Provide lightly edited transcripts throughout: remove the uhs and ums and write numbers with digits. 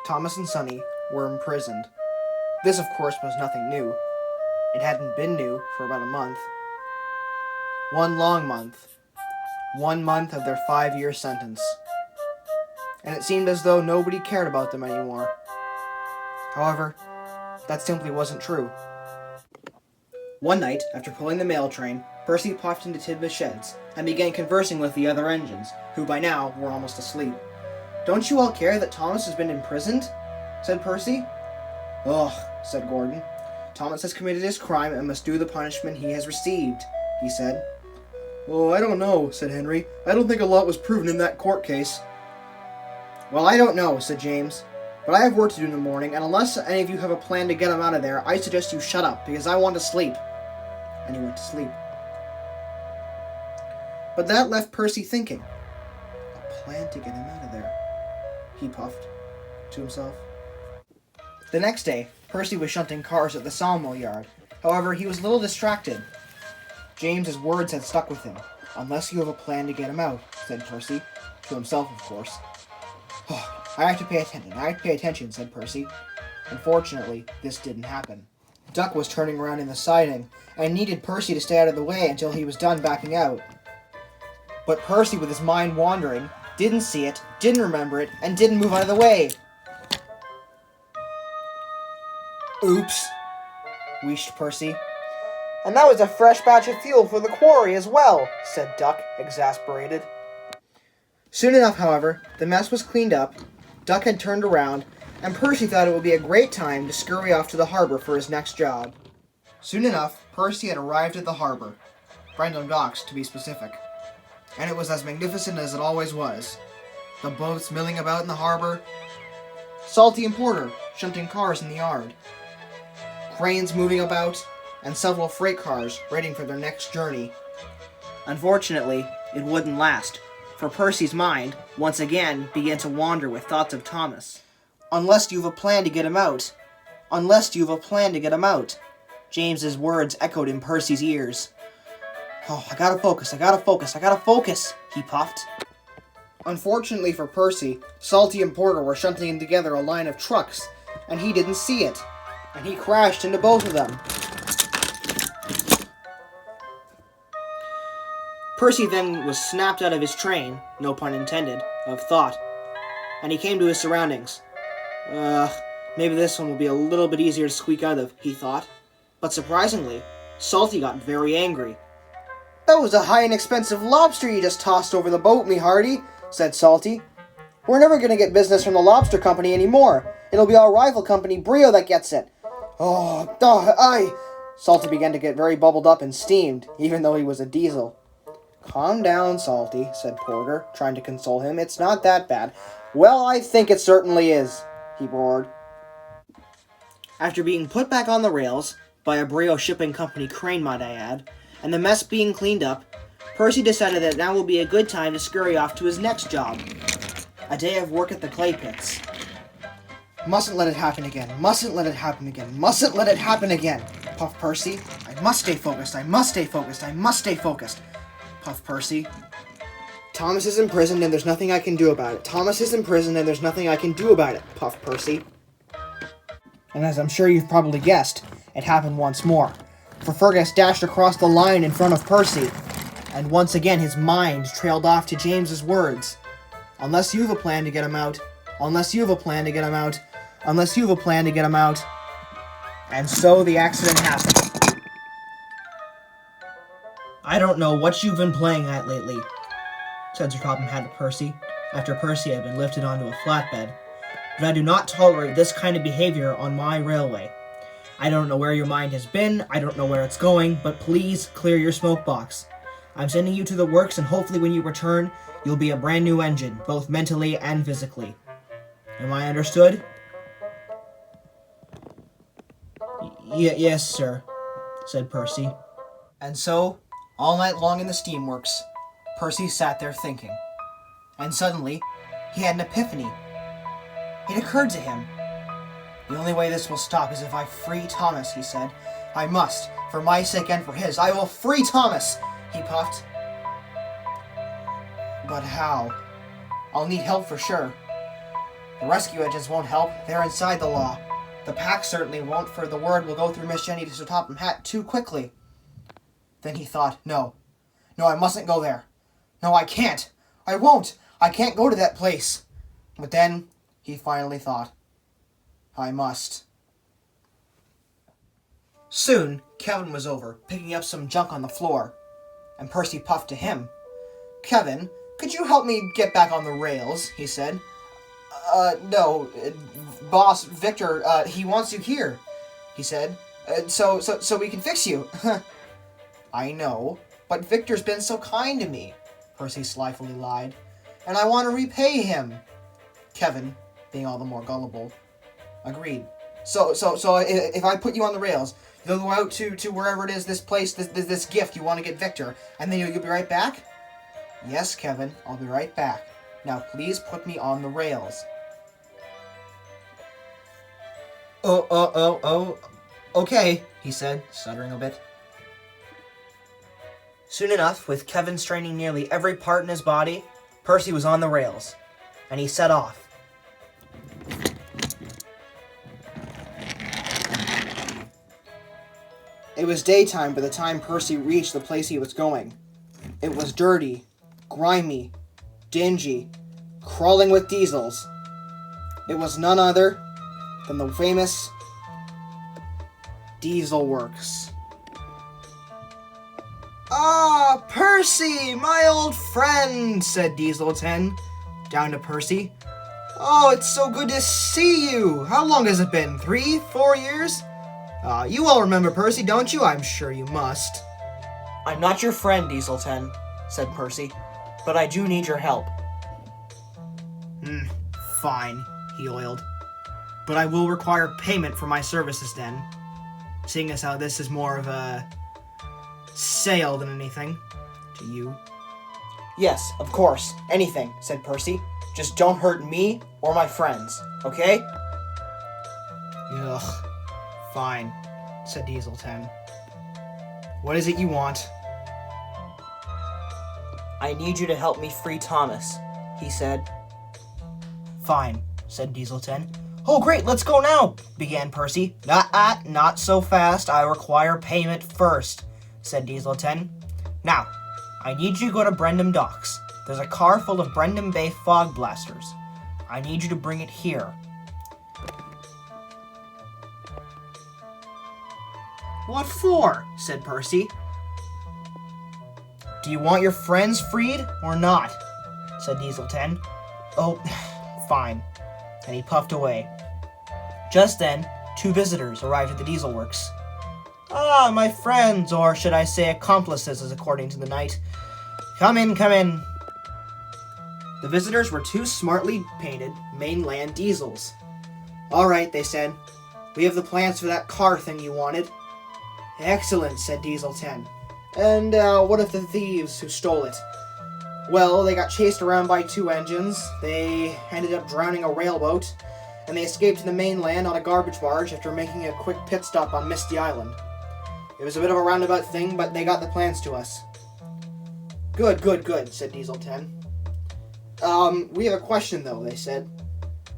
Thomas and Sonny were imprisoned. This, of course, was nothing new. It hadn't been new for about a month. One long month. 1 month of their 5-year sentence. And it seemed as though nobody cared about them anymore. However, that simply wasn't true. One night, after pulling the mail train, Percy popped into Tidmouth Sheds and began conversing with the other engines, who by now were almost asleep. "Don't you all care that Thomas has been imprisoned?" said Percy. "Ugh," said Gordon. "Thomas has committed his crime and must do the punishment he has received," he said. "Oh, I don't know," said Henry. "I don't think a lot was proven in that court case." "Well, I don't know," said James. "But I have work to do in the morning, and unless any of you have a plan to get him out of there, I suggest you shut up, because I want to sleep." And he went to sleep. But that left Percy thinking. A plan to get him out of there, he puffed to himself. The next day, Percy was shunting cars at the sawmill yard. However, he was a little distracted. James's words had stuck with him. "Unless you have a plan to get him out," said Percy, to himself, of course. "Oh, I have to pay attention, said Percy. Unfortunately, this didn't happen. Duck was turning around in the siding, and needed Percy to stay out of the way until he was done backing out. But Percy, with his mind wandering, didn't see it, didn't remember it, and didn't move out of the way. "Oops," wheezed Percy. "And that was a fresh batch of fuel for the quarry as well," said Duck, exasperated. Soon enough, however, the mess was cleaned up, Duck had turned around, and Percy thought it would be a great time to scurry off to the harbor for his next job. Soon enough, Percy had arrived at the harbor, Brandon Docks to be specific, and it was as magnificent as it always was. The boats milling about in the harbor, Salty and Porter shunting cars in the yard, cranes moving about, and several freight cars waiting for their next journey. Unfortunately, it wouldn't last, for Percy's mind, once again, began to wander with thoughts of Thomas. "Unless you've a plan to get him out. Unless you've a plan to get him out." James's words echoed in Percy's ears. "Oh, I gotta focus, he puffed. Unfortunately for Percy, Salty and Porter were shunting together a line of trucks, and he didn't see it, and he crashed into both of them. Percy then was snapped out of his train, no pun intended, of thought, and he came to his surroundings. Maybe this one will be a little bit easier to squeak out of, he thought. But surprisingly, Salty got very angry. "That was a high and expensive lobster you just tossed over the boat, me hearty," said Salty. "We're never going to get business from the lobster company anymore. It'll be our rival company, Brio, that gets it." Salty began to get very bubbled up and steamed, even though he was a diesel. "Calm down, Salty," said Porter, trying to console him. "It's not that bad." "Well, I think it certainly is," he roared. After being put back on the rails, by a Brio shipping company crane, might I add, and the mess being cleaned up, Percy decided that now would be a good time to scurry off to his next job. A day of work at the clay pits. "Mustn't let it happen again, mustn't let it happen again, mustn't let it happen again," puffed Percy. I must stay focused, I must stay focused, puffed Percy. "Thomas is imprisoned and there's nothing I can do about it. Thomas is imprisoned and there's nothing I can do about it," puffed Percy. And as I'm sure you've probably guessed, it happened once more. For Fergus dashed across the line in front of Percy, and once again his mind trailed off to James's words. "Unless you've a plan to get him out. Unless you've a plan to get him out. Unless you've a plan to get him out." And so the accident happened. "I don't know what you've been playing at lately," said Sir Topham Hatt to Percy, after Percy had been lifted onto a flatbed, "but I do not tolerate this kind of behavior on my railway. I don't know where your mind has been, I don't know where it's going, but please clear your smoke box. I'm sending you to the works, and hopefully when you return, you'll be a brand new engine, both mentally and physically. Am I understood?" Yes, sir," said Percy. And so, all night long in the steamworks, Percy sat there thinking. And suddenly, he had an epiphany. It occurred to him. "The only way this will stop is if I free Thomas," he said. "I must, for my sake and for his. I will free Thomas," he puffed. "But how? I'll need help for sure." The rescue agents won't help. They're inside the law. The pack certainly won't, for the word will go through Miss Jenny to Topham Hatt too quickly. Then he thought, no, I mustn't go there. No, I can't. I won't. I can't go to that place. But then he finally thought, I must. Soon, Kevin was over, picking up some junk on the floor, and Percy puffed to him. Kevin, could you help me get back on the rails? He said. No, boss, Victor, he wants you here, he said. So we can fix you. I know, but Victor's been so kind to me, Percy slyly lied, and I want to repay him. Kevin, being all the more gullible, agreed. So if I put you on the rails, you'll go out to wherever it is, this place, this gift you want to get Victor, and then you'll be right back? Yes, Kevin, I'll be right back. Now please put me on the rails. Okay, he said, stuttering a bit. Soon enough, with Kevin straining nearly every part in his body, Percy was on the rails, and he set off. It was daytime by the time Percy reached the place he was going. It was dirty, grimy, dingy, crawling with diesels. It was none other than the famous Diesel Works. Ah, Percy, my old friend, said Diesel 10, down to Percy. Oh, it's so good to see you. How long has it been? 3, 4 years? You all remember Percy, don't you? I'm sure you must. I'm not your friend, Diesel 10, said Percy, but I do need your help. Fine, he oiled. But I will require payment for my services then, seeing as how this is more of a sale than anything to you. Yes, of course, anything, said Percy. Just don't hurt me or my friends, okay? Ugh, fine, said Diesel 10. What is it you want? I need you to help me free Thomas, he said. Fine, said Diesel 10. Oh, great, let's go now, began Percy. Not so fast. I require payment first, said Diesel 10. Now, I need you to go to Brendam Docks. There's a car full of Brendam Bay fog blasters. I need you to bring it here. What for? Said Percy. Do you want your friends freed or not? Said Diesel 10. Oh, fine. And he puffed away. Just then, 2 visitors arrived at the Diesel Works. Ah, my friends, or should I say accomplices, as according to the knight. Come in, come in. The visitors were 2 smartly painted mainland diesels. All right, they said. We have the plans for that car thing you wanted. Excellent, said Diesel 10. And what of the thieves who stole it? Well, they got chased around by 2 engines, they ended up drowning a railboat, and they escaped to the mainland on a garbage barge after making a quick pit stop on Misty Island. It was a bit of a roundabout thing, but they got the plans to us. Good, said Diesel 10. We have a question, though, they said.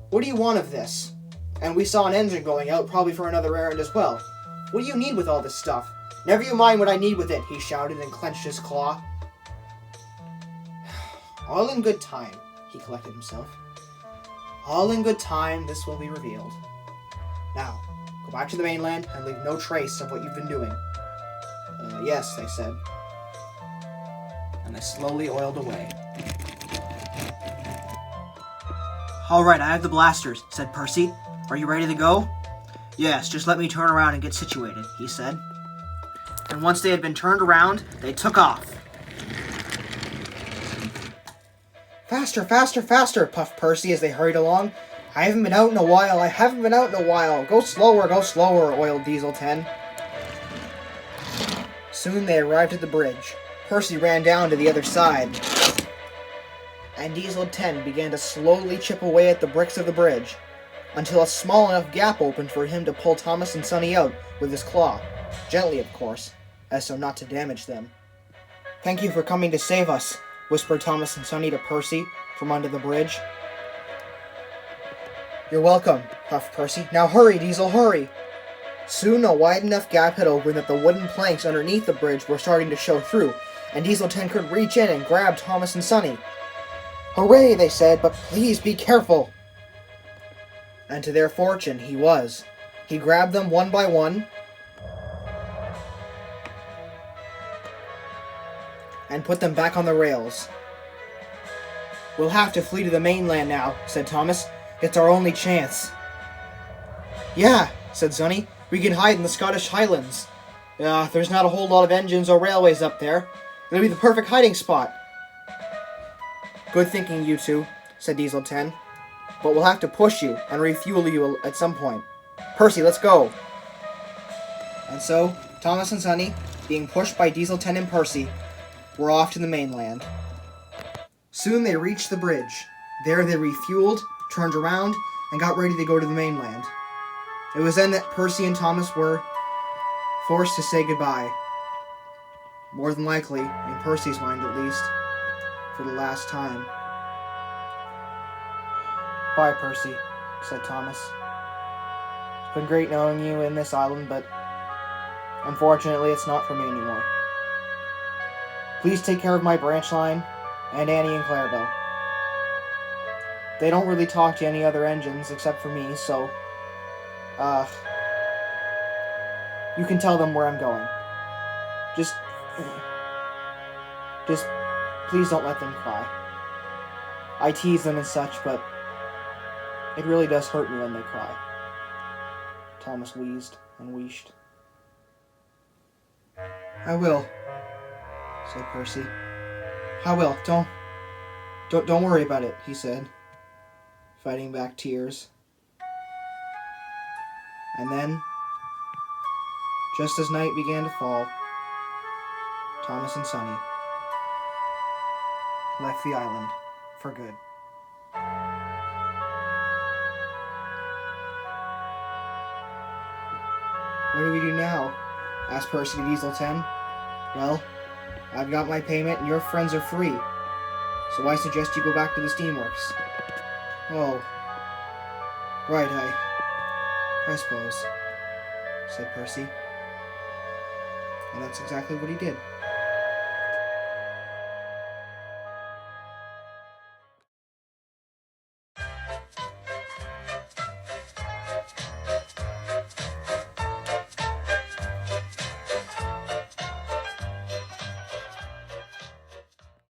What do you want of this? And we saw an engine going out, probably for another errand as well. What do you need with all this stuff? Never you mind what I need with it, he shouted and clenched his claw. All in good time, he collected himself. All in good time, this will be revealed. Now, go back to the mainland and leave no trace of what you've been doing. Yes, they said. And they slowly oiled away. All right, I have the blasters, said Percy. Are you ready to go? Yes, just let me turn around and get situated, he said. And once they had been turned around, they took off. Faster, faster, faster, puffed Percy as they hurried along. I haven't been out in a while. Go slower, oiled Diesel 10. Soon they arrived at the bridge. Percy ran down to the other side, and Diesel 10 began to slowly chip away at the bricks of the bridge, until a small enough gap opened for him to pull Thomas and Sonny out with his claw. Gently, of course, as so not to damage them. Thank you for coming to save us, whispered Thomas and Sonny to Percy from under the bridge. You're welcome, huffed Percy. Now hurry, Diesel, hurry! Soon a wide enough gap had opened that the wooden planks underneath the bridge were starting to show through, and Diesel 10 could reach in and grab Thomas and Sonny. Hooray, they said, but please be careful! And to their fortune, he was. He grabbed them one by one and put them back on the rails. We'll have to flee to the mainland now, said Thomas. It's our only chance. Yeah, said Sonny. We can hide in the Scottish Highlands. There's not a whole lot of engines or railways up there. It'll be the perfect hiding spot. Good thinking, you two, said Diesel 10. But we'll have to push you and refuel you at some point. Percy, let's go. And so, Thomas and Sonny, being pushed by Diesel 10 and Percy, were off to the mainland. Soon they reached the bridge. There they refueled, turned around, and got ready to go to the mainland. It was then that Percy and Thomas were forced to say goodbye. More than likely, in Percy's mind at least, for the last time. Bye, Percy, said Thomas. It's been great knowing you in this island, but unfortunately it's not for me anymore. Please take care of my branch line and Annie and Clarabelle. They don't really talk to any other engines except for me, so you can tell them where I'm going. Just please don't let them cry. I tease them and such, but it really does hurt me when they cry. Thomas wheezed and wheeshed. I will, said Percy. I will. Don't worry about it, he said, fighting back tears. And then, just as night began to fall, Thomas and Sonny left the island for good. What do we do now? Asked Percy to Diesel 10. Well, I've got my payment and your friends are free, so I suggest you go back to the steamworks. Oh, right, I suppose, said Percy. And that's exactly what he did.